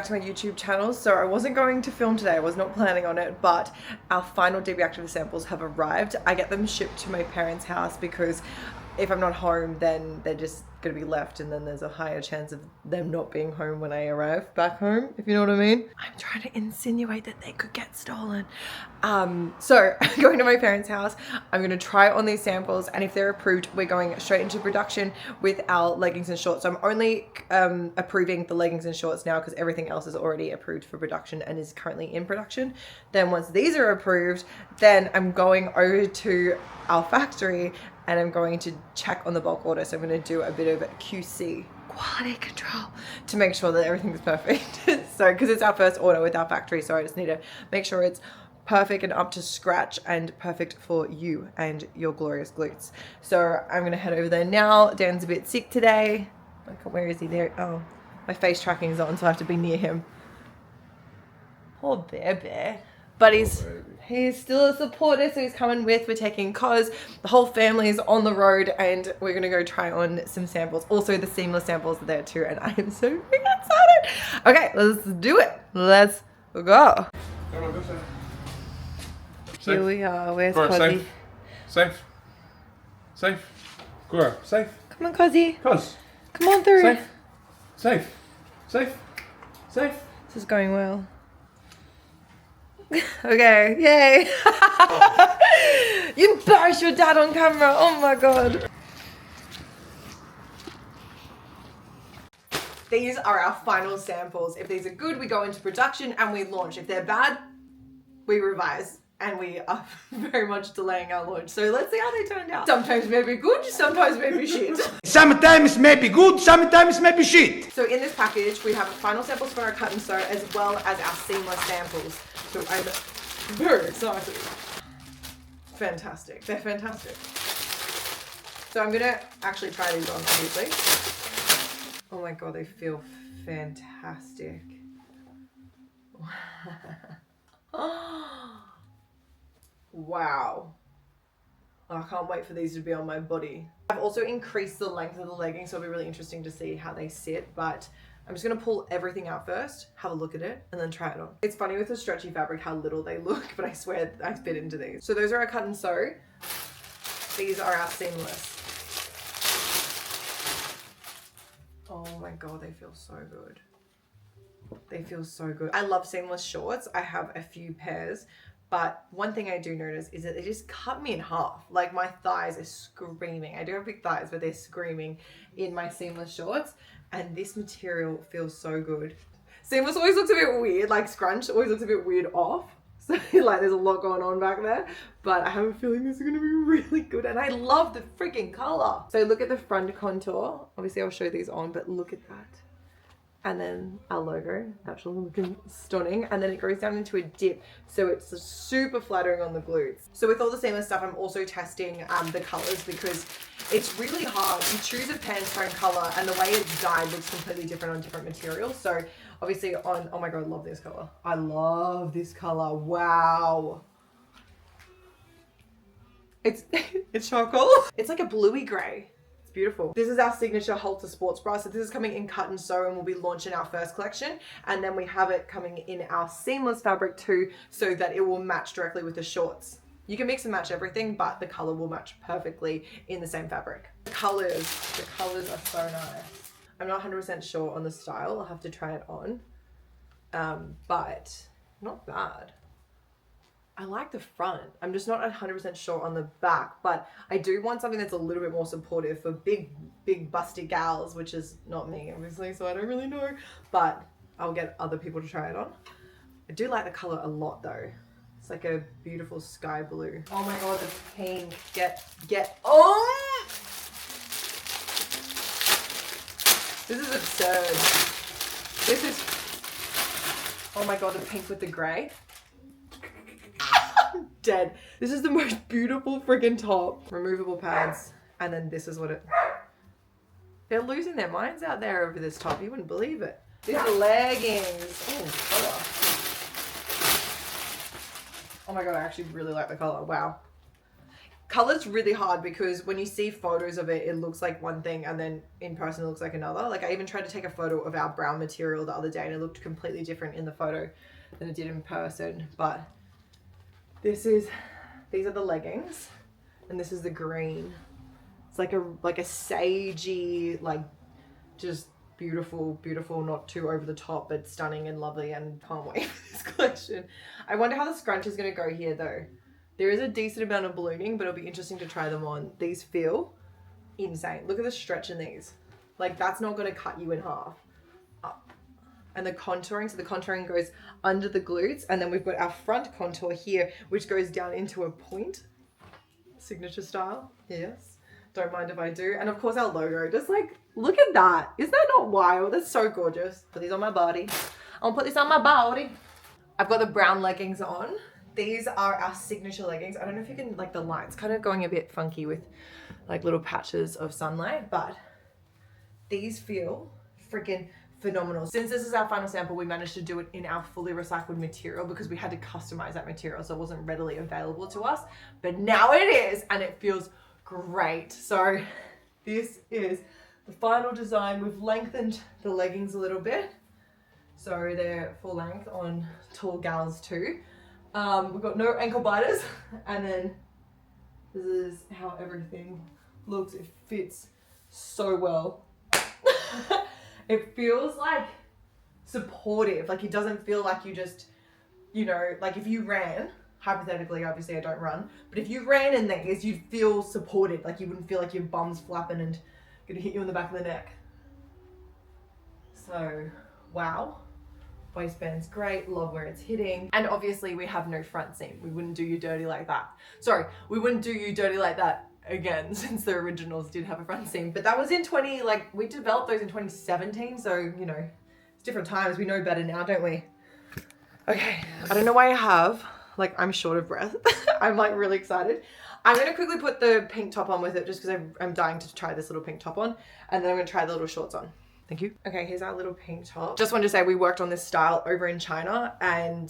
to my YouTube channel. So I wasn't going to film today, I was not planning on it, but our final DB Active samples have arrived. I get them shipped to my parents' house because if I'm not home, then they're just gonna be left, and then there's a higher chance of them not being home when I arrive back home, if you know what I mean. I'm trying to insinuate that they could get stolen. So I'm going to my parents' house. I'm gonna try on these samples, and if they're approved, we're going straight into production with our leggings and shorts. So I'm only approving the leggings and shorts now because everything else is already approved for production and is currently in production. Then once these are approved, then I'm going over to our factory and I'm going to check on the bulk order. So I'm going to do a bit of QC, quality control, to make sure that everything's perfect. So, because it's our first order with our factory, so I just need to make sure it's perfect and up to scratch and perfect for you and your glorious glutes. So I'm going to head over there now. Dan's a bit sick today. Like, where is he there? Oh, my face tracking is on, so I have to be near him. Poor baby. But he's still a supporter, so he's coming with. We're taking Cos. The whole family is on the road, and we're going to go try on some samples. Also, the seamless samples are there too, and I am so freaking excited. Okay, let's do it. Let's go. Come on, go safe. Here we are. Where's Cora, Cosy? safe. Safe. Cora, safe. Come on, Cosy. Cos. Come on through. Safe. Safe. Safe. Safe. This is going well. Okay, yay. You embarrassed your dad on camera. Oh my god. These are our final samples. If these are good, we go into production and we launch. If they're bad, we revise. And we are very much delaying our launch. So let's see how they turned out. Sometimes maybe good, sometimes maybe shit. Sometimes maybe good, sometimes maybe shit. So in this package, we have final samples for our cut and sew as well as our seamless samples. So I'm very excited. Fantastic. They're fantastic. So I'm gonna actually try these on, obviously. Oh my god, they feel fantastic. Wow. I can't wait for these to be on my body. I've also increased the length of the leggings, so it'll be really interesting to see how they sit, but I'm just gonna pull everything out first, have a look at it, and then try it on. It's funny with the stretchy fabric how little they look, but I swear I fit into these. So those are our cut and sew. These are our seamless. Oh my god, they feel so good. They feel so good. I love seamless shorts. I have a few pairs. But one thing I do notice is that they just cut me in half. Like my thighs are screaming. I do have big thighs, but they're screaming in my seamless shorts. And this material feels so good. Seamless always looks a bit weird, like scrunch always looks a bit weird off. So like there's a lot going on back there. But I have a feeling this is gonna be really good. And I love the freaking color. So look at the front contour. Obviously I'll show these on, but look at that. And then our logo, actually looking stunning. And then it goes down into a dip. So it's super flattering on the glutes. So with all the seamless stuff, I'm also testing the colors because it's really hard to choose a pants tone color and the way it's dyed looks completely different on different materials. So obviously on, oh my God, I love this color. I love this color. Wow. It's charcoal. It's like a bluey gray. Beautiful. This is our signature halter sports bra. So this is coming in cut and sew and we'll be launching our first collection. And then we have it coming in our seamless fabric too, so that it will match directly with the shorts. You can mix and match everything, but the color will match perfectly in the same fabric. The colors are so nice. I'm not 100% sure on the style. I'll have to try it on, but not bad. I like the front. I'm just not 100% sure on the back, but I do want something that's a little bit more supportive for big busty gals, which is not me, obviously, so I don't really know, but I'll get other people to try it on. I do like the color a lot though. It's like a beautiful sky blue. Oh my God, the pink. Get, oh! This is absurd. This is, oh my God, the pink with the gray. Dead. This is the most beautiful friggin' top. Removable pads, and then this is what it, they're losing their minds out there over this top. You wouldn't believe it. These are leggings. Oh, color. Oh my God, I actually really like the color. Wow. Color's really hard because when you see photos of it, it looks like one thing, and then in person it looks like another. Like I even tried to take a photo of our brown material the other day, and it looked completely different in the photo than it did in person. But these are the leggings, and this is the green. It's like a sagey, like just beautiful, not too over the top, but stunning and lovely, and can't wait for this collection. I wonder how the scrunch is going to go here though. There is a decent amount of ballooning, but it'll be interesting to try them on. These feel insane. Look at the stretch in these. Like that's not going to cut you in half. And the contouring, so the contouring goes under the glutes, and then we've got our front contour here, which goes down into a point. Signature style, yes. Don't mind if I do. And of course our logo, just like, look at that. Is that not wild? That's so gorgeous. Put these on my body. I'll put this on my body. I've got the brown leggings on. These are our signature leggings. I don't know if you can, like the light's kind of going a bit funky with like little patches of sunlight, but these feel freaking phenomenal. Since this is our final sample, we managed to do it in our fully recycled material because we had to customize that material, so it wasn't readily available to us. But now it is, and it feels great. So this is the final design. We've lengthened the leggings a little bit, so they're full length on tall gals too. We've got no ankle biters, and then this is how everything looks. It fits so well. It feels like supportive. Like it doesn't feel like you just, you know, like if you ran, hypothetically, obviously I don't run, but if you ran in these, you'd feel supported. Like you wouldn't feel like your bum's flapping and gonna hit you in the back of the neck. So, wow. Waistband's great, love where it's hitting. And obviously we have no front seam. We wouldn't do you dirty like that. Sorry, we wouldn't do you dirty like that again, since the originals did have a front seam. But that was in we developed those in 2017, so, you know, it's different times. We know better now, don't we? Okay, I don't know why I'm short of breath. I'm like really excited. I'm gonna quickly put the pink top on with it just because I'm dying to try this little pink top on, and then I'm gonna try the little shorts on. Thank you. Okay, here's our little pink top. Just wanted to say we worked on this style over in China, and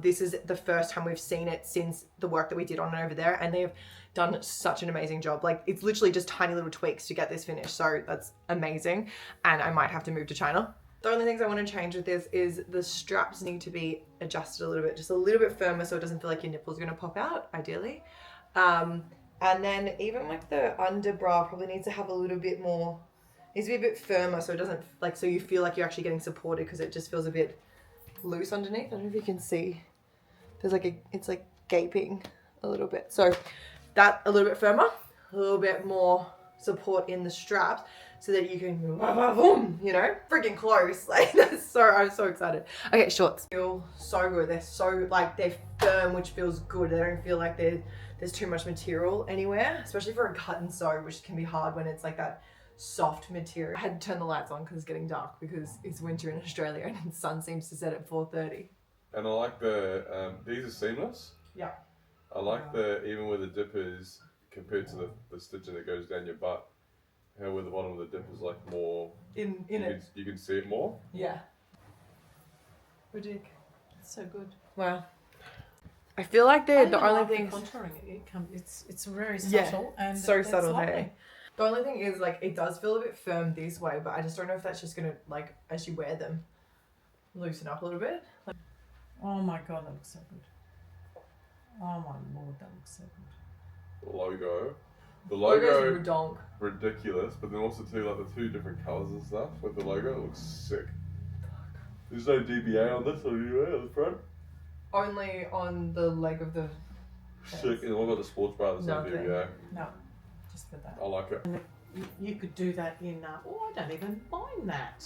this is the first time we've seen it since the work that we did on it over there, and they've done such an amazing job. Like it's literally just tiny little tweaks to get this finished, so that's amazing, and I might have to move to China. The only things I want to change with this is the straps need to be adjusted a little bit, just a little bit firmer so it doesn't feel like your nipple's going to pop out, ideally. And then even like the underbra probably needs to have a little bit more, needs to be a bit firmer so it doesn't, like, so you feel like you're actually getting supported, because it just feels a bit loose underneath. I don't know if you can see. There's like it's like gaping a little bit. So that a little bit firmer, a little bit more support in the straps so that you can, you know, freaking close. Like I'm so excited. Okay, shorts feel so good. They're so they're firm, which feels good. They don't feel like there's too much material anywhere, especially for a cut and sew, which can be hard when it's like that soft material. I had to turn the lights on because it's getting dark because it's winter in Australia and the sun seems to set at 4:30. And I like the, these are seamless. Yeah. I like even where the dip is compared to the stitching that goes down your butt, how where the bottom of the dip is like more, you can see it more. Yeah. Ridiculous. It's so good. Wow. I feel like the only thing contouring it's very subtle, and so subtle. lovely. Hey. The only thing is like it does feel a bit firm this way, but I just don't know if that's just gonna, like, as you wear them, loosen up a little bit. Like, oh my god, that looks so good. Oh my lord, that looks so good. The logo logo's redonk. Ridiculous, but then also too, like the two different colours and stuff with the logo, it looks sick. There's no DBA on this, or anywhere on the front. Only on the leg of the Sick, and what about the sports bra? There's no DBA. No, just for that. I like it. You could do that in, I don't even mind that.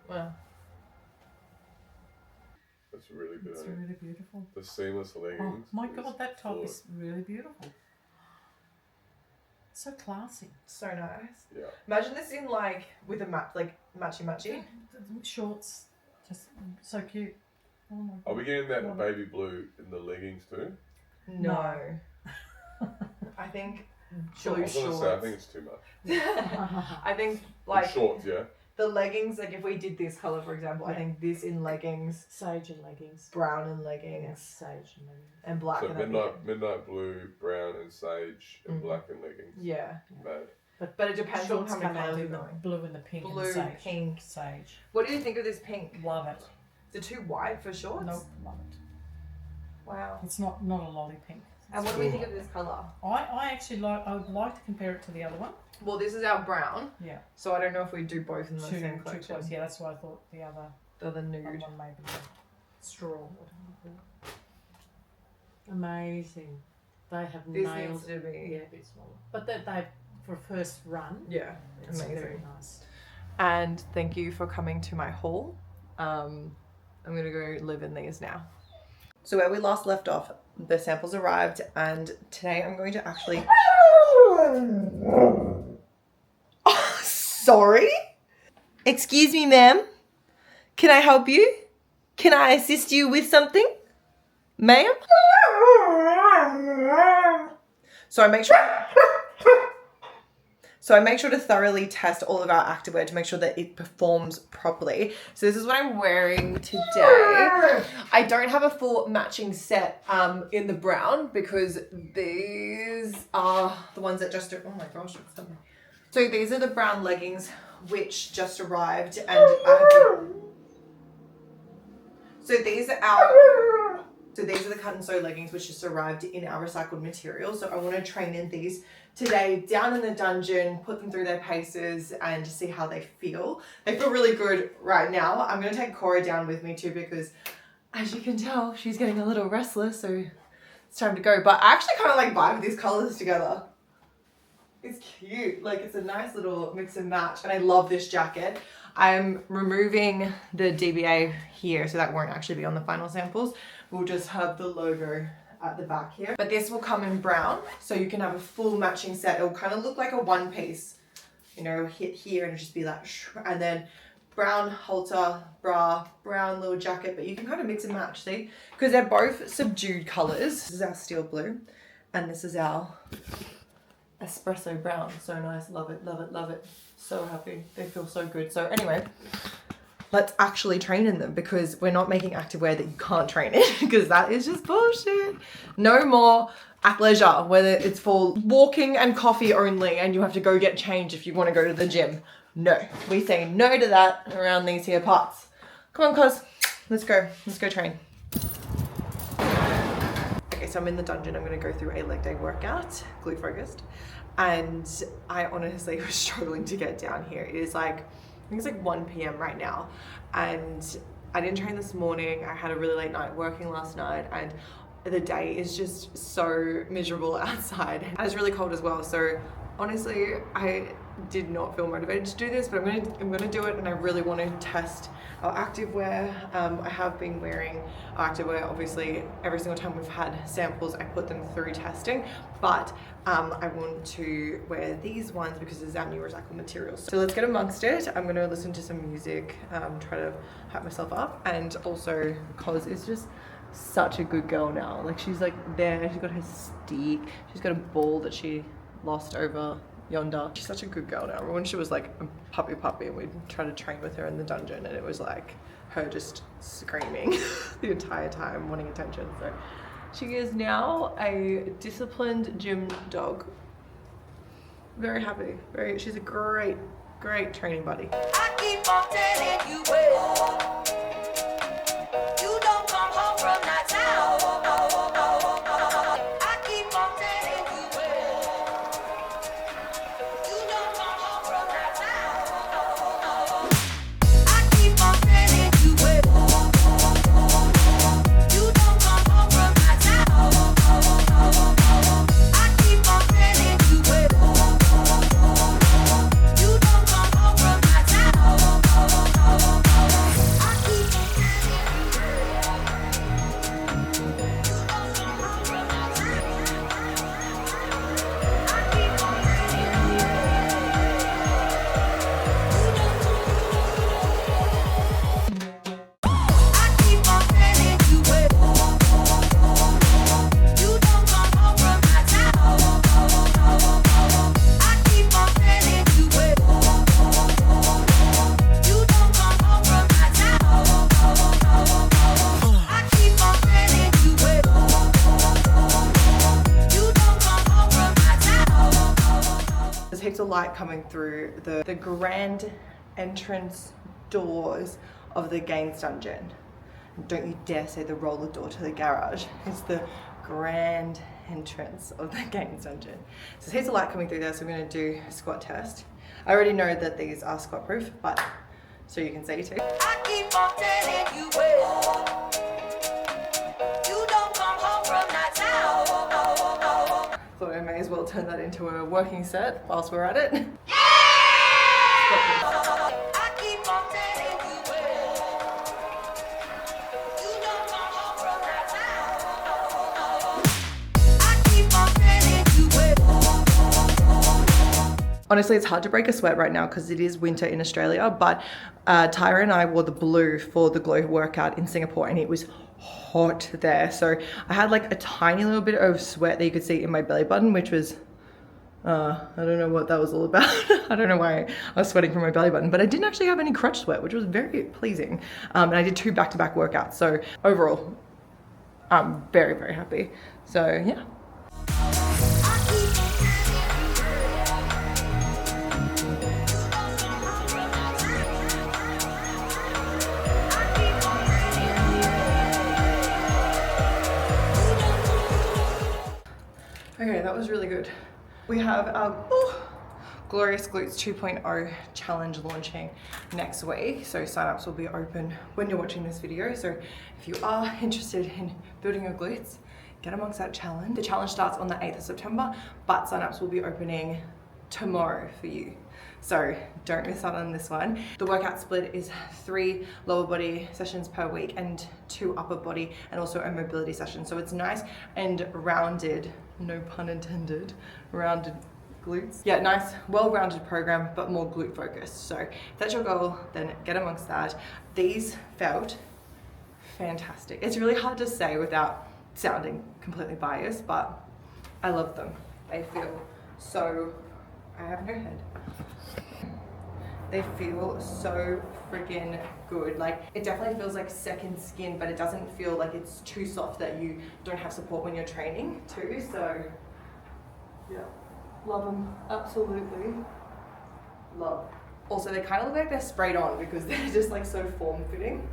Wow. That's really good. It's really beautiful. The seamless leggings. Oh my god, that top is really beautiful. So classy. So nice. Yeah. Imagine this in like with a matchy. Shorts, just so cute. Oh my god. Are we getting that baby blue in the leggings too? No. I think blue I was gonna shorts. say, I think it's too much. I think Like like shorts, yeah. The leggings, like if we did this color, for example, I think this in leggings, Sage and leggings. brown in leggings, Sage and leggings. and black. So and that'd midnight blue, brown, and sage, and black in leggings. Yeah, Mad. but it depends on Shorts how many come out colors in you're the going. blue and the pink Blue, and sage. pink. Sage. What do you think of this pink? Love it. Is it too white for shorts? Nope, love it. Wow. It's not a lolly pink. And what do we think of this color? I actually like. I would like to compare it to the other one. Well, this is our brown, Yeah. so I don't know if we do both in the Too same collection. close. Yeah, that's why I thought the other The nude. one maybe straw. Whatever you call it. Amazing. They have This nailed needs to be. Yeah, a bit smaller. But they for first run. Yeah, It's amazing. very nice. And thank you for coming to my haul. I'm gonna go live in these now. So where we last left off, the samples arrived, and today I'm going to actually. Oh, sorry. Excuse me, ma'am. Can I help you? Can I assist you with something, ma'am? So I make sure to thoroughly test all of our activewear to make sure that it performs properly. So this is what I'm wearing today. I don't have a full matching set in the brown because these are the ones that just, oh my gosh, it's something. So these are the brown leggings which just arrived, and so these are the cut and sew leggings which just arrived in our recycled material. So I want to train in these today down in the dungeon, put them through their paces and see how they feel. They feel really good right now. I'm going to take Cora down with me too because as you can tell, she's getting a little restless, so it's time to go. But I actually kind of like vibe these colors together. It's cute. Like it's a nice little mix and match, and I love this jacket. I'm removing the DBA here so that won't actually be on the final samples. We'll just have the logo at the back here. But this will come in brown, so you can have a full matching set. It'll kind of look like a one piece, you know, hit here and just be like, and then brown halter, bra, brown little jacket, but you can kind of mix and match, see? Because they're both subdued colors. This is our steel blue, and this is our espresso brown. So nice, love it, love it, love it. So happy, they feel so good. So anyway, let's actually train in them because we're not making activewear that you can't train in because that is just bullshit. No more athleisure, whether it's for walking and coffee only and you have to go get changed if you want to go to the gym. No, we say no to that around these here parts. Come on, cuz, let's go train. Okay, so I'm in the dungeon. I'm gonna go through a leg day workout, glute focused. And I honestly was struggling to get down here. It is like, I think it's like 1 p.m. right now. And I didn't train this morning. I had a really late night working last night, and the day is just so miserable outside. And it's really cold as well. So honestly, I did not feel motivated to do this, but I'm gonna do it, and I really want to test our activewear. I have been wearing our activewear, obviously, every single time we've had samples, I put them through testing, but I want to wear these ones because this is our new recycled materials. So let's get amongst it. I'm gonna listen to some music, try to hype myself up, and also Cos is just such a good girl now. Like she's like there, she's got her stick, she's got a ball that she lost over yonder. She's such a good girl now. When she was like a puppy and we'd try to train with her in the dungeon, and it was like her just screaming the entire time, wanting attention. So she is now a disciplined gym dog. Very happy. She's a great training buddy. I keep on telling you well. You don't come home from that town. I keep on telling you well. You don't come home from that town. I keep on telling you well. You don't come home from that town. I keep on telling you well. You don't come home from that town. I keep light coming through the grand entrance doors of the games dungeon. Don't you dare say the roller door to the garage. It's the grand entrance of the games dungeon. So here's the light coming through there, so I'm going to do a squat test. I already know that these are squat proof, but so you can see too. I keep on telling you well. You don't come home from that town. Thought I may as well turn that into a working set whilst we're at it. I keep on telling you well. You don't come home from that town. I keep on telling you well. Honestly, it's hard to break a sweat right now because it is winter in Australia, but Tyra and I wore the blue for the glow workout in Singapore and it was hot there. So I had like a tiny little bit of sweat that you could see in my belly button, which was, I don't know what that was all about. I don't know why I was sweating from my belly button, but I didn't actually have any crotch sweat, which was very pleasing. And I did 2 back-to-back workouts. So overall, I'm very, very happy. So yeah. Okay, that was really good. We have our Glorious Glutes 2.0 challenge launching next week. So signups will be open when you're watching this video. So if you are interested in building your glutes, get amongst that challenge. The challenge starts on the 8th of September, but signups will be opening tomorrow for you. So don't miss out on this one. The workout split is 3 lower body sessions per week and 2 upper body and also a mobility session. So it's nice and rounded, no pun intended, rounded glutes. Yeah, nice, well-rounded program, but more glute focused. So if that's your goal, then get amongst that. These felt fantastic. It's really hard to say without sounding completely biased, but I love them. They feel so, I have no head. They feel so freaking good. Like, it definitely feels like second skin, but it doesn't feel like it's too soft that you don't have support when you're training too. So yeah, love them, absolutely love. Also, they kind of look like they're sprayed on because they're just like so form-fitting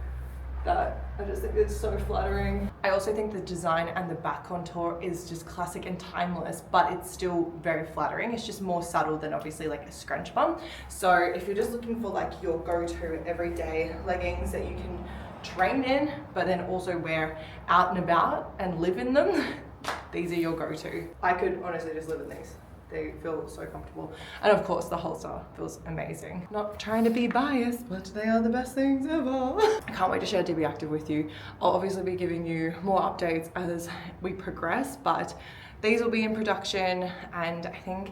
that I just think it's so flattering. I also think the design and the back contour is just classic and timeless, but it's still very flattering. It's just more subtle than obviously like a scrunch bum. So if you're just looking for like your go-to everyday leggings that you can train in, but then also wear out and about and live in them, these are your go-to. I could honestly just live in these. They feel so comfortable. And of course the holster feels amazing. Not trying to be biased, but they are the best things ever. I can't wait to share DB Active with you. I'll obviously be giving you more updates as we progress, but these will be in production, and I think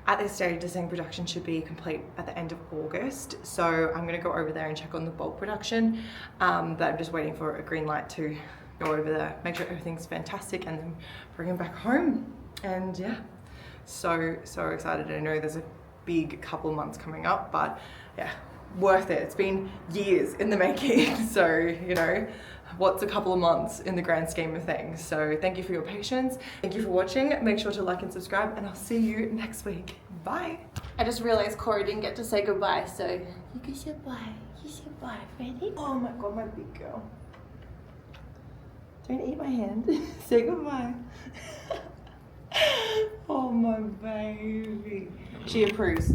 at this stage, design production should be complete at the end of August. So I'm gonna go over there and check on the bulk production, but I'm just waiting for a green light to go over there, make sure everything's fantastic, and then bring them back home. And yeah. So excited. I know there's a big couple months coming up, but yeah, worth it. It's been years in the making. So, you know, what's a couple of months in the grand scheme of things? So thank you for your patience. Thank you for watching. Make sure to like and subscribe, and I'll see you next week. Bye. I just realized Corey didn't get to say goodbye, so you can say bye. You say bye, ready? Oh my God, my big girl. Don't eat my hand. Say goodbye. Oh my baby. She approves.